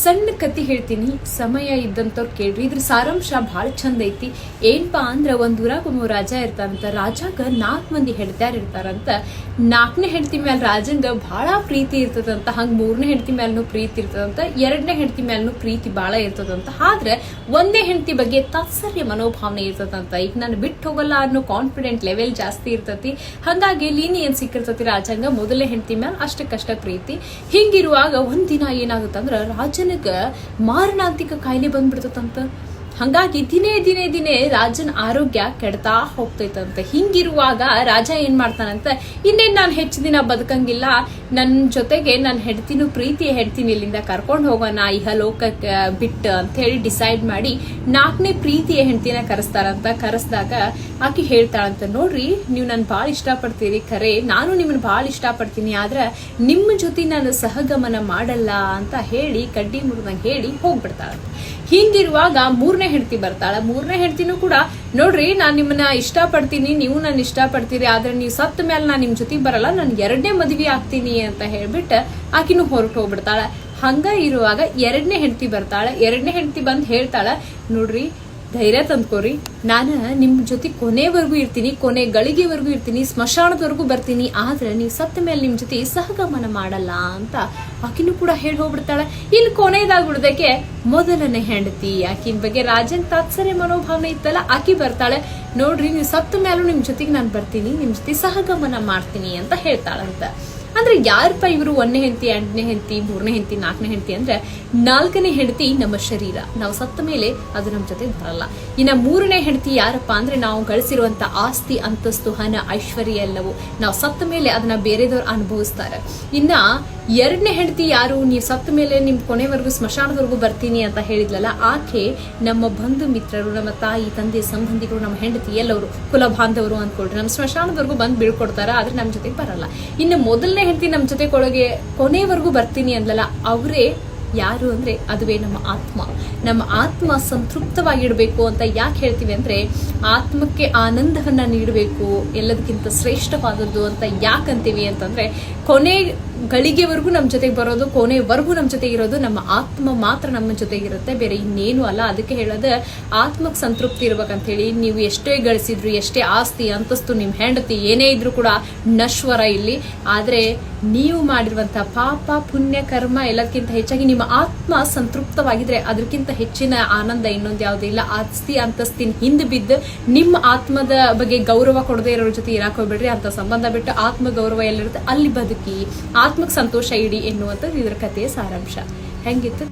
ಸಣ್ಣ ಕತಿ ಹೇಳ್ತೀನಿ, ಸಮಯ ಇದ್ದಂತವ್ರು ಕೇಳ್ರಿ. ಇದ್ರ ಸಾರಾಂಶ ಬಹಳ ಚಂದ ಐತಿ. ಏನಪ್ಪಾ ಅಂದ್ರ ಒಂದ್ ಊರಾಗ ಒಬ್ಬ ರಾಜ ಇರ್ತಾರಂತ. ರಾಜಾಗ 4 ಮಂದಿ ಹೆಂಡತಿಯಾರ್ ಇರ್ತಾರಂತ. 4ನೇ ಹೆಂಡತಿ ಮ್ಯಾಲ ರಾಜಂಗ ಬಹಳ ಪ್ರೀತಿ ಇರ್ತದಂತ. ಹಂಗ 3ನೇ ಹೆಂಡತಿ ಮ್ಯಾಲೂ ಪ್ರೀತಿ ಇರ್ತದಂತ. 2ನೇ ಹೆಂಡತಿ ಮ್ಯಾಲೂ ಪ್ರೀತಿ ಬಹಳ ಇರ್ತದಂತ. ಆದ್ರೆ 1ನೇ ಹೆಂಡತಿ ಬಗ್ಗೆ ತಾತ್ಸರ್ಯ ಮನೋಭಾವನೆ ಇರ್ತದಂತ. ಈಗ ನಾನು ಬಿಟ್ಟು ಹೋಗಲ್ಲ ಅನ್ನೋ ಕಾನ್ಫಿಡೆಂಟ್ ಲೆವೆಲ್ ಜಾಸ್ತಿ ಇರ್ತತಿ. ಹಂಗಾಗಿ ಲೀನಿಯನ್ ಸಿಕ್ಕಿರ್ತತಿ ರಾಜಂಗ 1ನೇ ಹೆಂಡತಿ ಮ್ಯಾಲ ಅಷ್ಟಕ್ಕಷ್ಟ ಪ್ರೀತಿ. ಹಿಂಗಿರುವಾಗ ಒಂದಿನ ಏನಾಗುತ್ತಂದ್ರ ರಾಜನಿಗ ಮಾರಣಾಂತಿಕ ಕಾಯಿಲೆ ಬಂದ್ಬಿಡ್ತದಂತ. ಹಂಗಾಗಿ ದಿನೇ ದಿನೇ ದಿನೇ ರಾಜನ ಆರೋಗ್ಯ ಕೆಡ್ತಾ ಹೋಗ್ತೈತಂತ. ಹಿಂಗಿರುವಾಗ ರಾಜ ಏನ್ ಮಾಡ್ತಾನಂತ, ಇನ್ನೇನ್ ನಾನು ಹೆಚ್ಚು ದಿನ ಬದುಕಂಗಿಲ್ಲ, ನನ್ ಜೊತೆಗೆ ನನ್ನ ಹೆಂಡತಿನೂ ಪ್ರೀತಿಯ ಹೆಂಡತಿನ ಇಲ್ಲಿಂದ ಕರ್ಕೊಂಡು ಹೋಗೋಣ ಇಹಲೋಕಕ್ಕೆ ಬಿಟ್ಟು ಅಂತ ಹೇಳಿ ಡಿಸೈಡ್ ಮಾಡಿ 4ನೇ ಪ್ರೀತಿಯ ಹೆಂಡತಿನ ಕರೆಸ್ತಾರಂತ. ಕರೆಸ್ದಾಗ ಆಕಿ ಹೇಳ್ತಾಳಂತ, ನೋಡ್ರಿ ನೀವು ನನ್ ಬಾಳ ಇಷ್ಟಪಡ್ತೀರಿ, ಖರೆ ನಾನು ನಿಮ್ಮನ್ನ ಬಾಳ ಇಷ್ಟಪಡ್ತೀನಿ, ಆದ್ರೆ ನಿಮ್ಮ ಜೊತೆ ನಾನು ಸಹಗಮನ ಮಾಡಲ್ಲ ಅಂತ ಹೇಳಿ ಕಡ್ಡಿ ಮುರಿದಂಗೆ ಹೇಳಿ ಹೋಗ್ಬಿಡ್ತಾಳಂತ. ಹಿಂಗಿರುವಾಗ 3ನೇ ಹೆಂಡತಿ ಬರ್ತಾಳ. 3ನೇ ಹೆಂಡತಿನೂ ಕೂಡ, ನೋಡ್ರಿ ನಾನ್ ನಿಮ್ಮನ್ನ ಇಷ್ಟಪಡ್ತೀನಿ, ನೀವು ನನ್ನ ಇಷ್ಟಪಡ್ತೀರಿ, ಆದ್ರೆ ನೀವು ಸತ್ತ ಮೇಲೆ ನಾನ್ ನಿಮ್ ಜೊತೆಗೆ ಬರಲ್ಲ, ನಾನು 2ನೇ ಮದ್ವಿ ಆಗ್ತೀನಿ ಅಂತ ಹೇಳ್ಬಿಟ್ಟು ಆಕಿನೂ ಹೊರಟು ಹೋಗ್ಬಿಡ್ತಾಳ. ಹಂಗ ಇರುವಾಗ 2ನೇ ಹೆಂಡತಿ ಬರ್ತಾಳ. 2ನೇ ಹೆಂಡತಿ ಬಂದ್ ಹೇಳ್ತಾಳ, ನೋಡ್ರಿ ಧೈರ್ಯ ತಂದ್ಕೋರಿ, ನಾನು ನಿಮ್ ಜೊತೆ ಕೊನೆವರೆಗೂ ಇರ್ತೀನಿ, ಕೊನೆ ಗಳಿಗೆವರೆಗೂ ಇರ್ತೀನಿ, ಸ್ಮಶಾನದವರೆಗೂ ಬರ್ತೀನಿ, ಆದ್ರೆ ನೀವು ಸತ್ತ ಮೇಲೆ ನಿಮ್ ಜೊತೆ ಸಹಗಮನ ಮಾಡಲ್ಲ ಅಂತ ಆಕಿನೂ ಕೂಡ ಹೇಳಿ ಹೋಗ್ಬಿಡ್ತಾಳೆ. ಇಲ್ಲಿ ಕೊನೆಯದಾಗ್ಬಿಡ್ದಕ್ಕೆ 1ನೇ ಹೆಂಡತಿ, ಆಕಿನ ಬಗ್ಗೆ ರಾಜನ್ ತಾತ್ಸರ್ಯ ಮನೋಭಾವನೆ ಇತ್ತಲ್ಲ, ಆಕಿ ಬರ್ತಾಳೆ, ನೋಡ್ರಿ ನೀವು ಸತ್ತ ಮೇಲೂ ನಿಮ್ ಜೊತೆಗೆ ನಾನು ಬರ್ತೀನಿ, ನಿಮ್ ಜೊತೆ ಸಹಗಮನ ಮಾಡ್ತೀನಿ ಅಂತ ಹೇಳ್ತಾಳಂತ. ಅಂದ್ರೆ ಯಾರಪ್ಪ ಇವರು 1ನೇ ಹೆಂಡತಿ, 2ನೇ ಹೆಂಡತಿ, 3ನೇ ಹೆಂಡತಿ, 4ನೇ ಹೆಂಡತಿ ಅಂದ್ರೆ 4ನೇ ಹೆಂಡತಿ ನಮ್ಮ ಶರೀರ, ನಾವು ಸತ್ತ ಮೇಲೆ ಅದು ನಮ್ಮ ಜೊತೆ ಬರಲ್ಲ. ಇನ್ನ 3ನೇ ಹೆಂಡತಿ ಯಾರಪ್ಪ ಅಂದ್ರೆ ನಾವು ಗಳಿಸಿರುವಂತ ಆಸ್ತಿ, ಅಂತಸ್ತು, ಹಣ, ಐಶ್ವರ್ಯ ಎಲ್ಲವೂ ನಾವು ಸತ್ತ ಮೇಲೆ ಅದನ್ನ ಬೇರೆದವ್ರು ಅನುಭವಿಸ್ತಾರೆ. ಇನ್ನ 2ನೇ ಹೆಂಡತಿ ಯಾರು, ನೀವು ಸತ್ತ ಮೇಲೆ ನಿಮ್ ಕೊನೆವರೆಗೂ ಸ್ಮಶಾನದವರೆಗೂ ಬರ್ತೀನಿ ಅಂತ ಹೇಳಿದ್ಲಲ್ಲ, ಆಕೆ ನಮ್ಮ ಬಂಧು ಮಿತ್ರರು, ನಮ್ಮ ತಾಯಿ ತಂದೆ ಸಂಬಂಧಿಗಳು, ನಮ್ಮ ಹೆಂಡತಿ ಎಲ್ಲವರು ಕುಲ ಬಾಂಧವರು ಅಂದ್ಕೊಳ್ರಿ, ನಮ್ಮ ಸ್ಮಶಾನದವರೆಗೂ ಬಂದು ಬೀಳ್ಕೊಡ್ತಾರ, ಆದ್ರೆ ನಮ್ ಜೊತೆಗೆ ಬರಲ್ಲ. ಇನ್ನು 1ನೇ ಹೆಂಡತಿ ನಮ್ಮ ಜೊತೆ ಕೊನೆವರೆಗೂ ಬರ್ತೀನಿ ಅಂದ್ಲಲ್ಲ, ಅವರೇ ಯಾರು ಅಂದ್ರೆ ಅದುವೇ ನಮ್ಮ ಆತ್ಮ. ನಮ್ಮ ಆತ್ಮ ಸಂತೃಪ್ತವಾಗಿಡ್ಬೇಕು ಅಂತ ಯಾಕೆ ಹೇಳ್ತೀವಿ ಅಂದ್ರೆ, ಆತ್ಮಕ್ಕೆ ಆನಂದವನ್ನ ನೀಡಬೇಕು, ಎಲ್ಲದಕ್ಕಿಂತ ಶ್ರೇಷ್ಠವಾದದ್ದು ಅಂತ ಯಾಕಂತೀವಿ ಅಂತಂದ್ರೆ, ಕೊನೆ ಗಳಿಗೆವರೆಗೂ ನಮ್ಮ ಜೊತೆಗೆ ಬರೋದು, ಕೊನೆವರೆಗೂ ನಮ್ಮ ಜೊತೆ ಇರೋದು ನಮ್ಮ ಆತ್ಮ ಮಾತ್ರ ನಮ್ಮ ಜೊತೆಗಿರುತ್ತೆ, ಬೇರೆ ಇನ್ನೇನು ಅಲ್ಲ. ಅದಕ್ಕೆ ಹೇಳೋದು ಆತ್ಮಕ್ಕೆ ಸಂತೃಪ್ತಿ ಇರ್ಬೇಕಂತ ಹೇಳಿ. ನೀವು ಎಷ್ಟೇ ಗಳಿಸಿದ್ರು, ಎಷ್ಟೇ ಆಸ್ತಿ ಅಂತಸ್ತು, ನಿಮ್ ಹೆಂಡತಿ ಏನೇ ಇದ್ರು ಕೂಡ ನಶ್ವರ ಇಲ್ಲಿ. ಆದ್ರೆ ನೀವು ಮಾಡಿರುವಂತ ಪಾಪ ಪುಣ್ಯ ಕರ್ಮ ಎಲ್ಲದಕ್ಕಿಂತ ಹೆಚ್ಚಾಗಿ ನಿಮ್ಮ ಆತ್ಮ ಸಂತೃಪ್ತವಾಗಿದ್ರೆ ಅದಕ್ಕಿಂತ ಹೆಚ್ಚಿನ ಆನಂದ ಇನ್ನೊಂದು ಯಾವುದೂ ಇಲ್ಲ. ಆಸ್ತಿ ಅಂತಸ್ತಿನ ಹಿಂದೆ ಬಿದ್ದು ನಿಮ್ಮ ಆತ್ಮದ ಬಗ್ಗೆ ಗೌರವ ಕೊಡದೆ ಇರೋರ ಜೊತೆ ಇರಾಕ್ ಹೋಗ್ಬೇಡ್ರಿ. ಅಂತ ಸಂಬಂಧ ಬಿಟ್ಟು ಆತ್ಮ ಗೌರವ ಎಲ್ಲಿರುತ್ತೆ ಅಲ್ಲಿ ಬದುಕಿ ಆತ್ಮಕ್ಕೆ ಸಂತೋಷ ಇಡಿ ಎನ್ನುವಂಥದ್ದು ಇದ್ರ ಕಥೆಯ ಸಾರಾಂಶ. ಹೆಂಗಿತ್ತು?